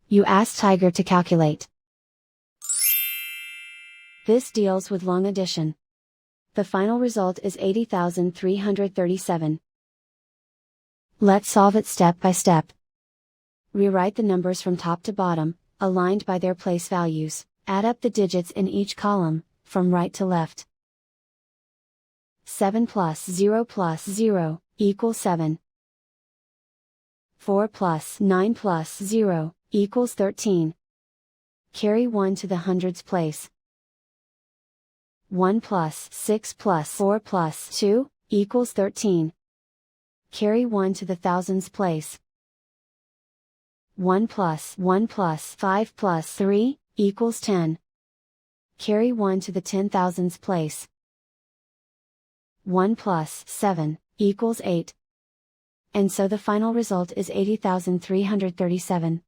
You ask Tiger to calculate. This deals with long addition. The final result is 80,337. Let's solve it step by step. Rewrite the numbers from top to bottom, aligned by their place values. Add up the digits in each column, from right to left. 7 plus 0 equals 7. 4 plus 9 plus 0 equals 13. Carry 1 to the hundreds place. 1 plus 6 plus 4 plus 2 equals 13. Carry 1 to the thousands place. 1 plus 5 plus 3 equals 10. Carry 1 to the 10,000s place. 1 plus 7 equals 8. And so the final result is 80,337.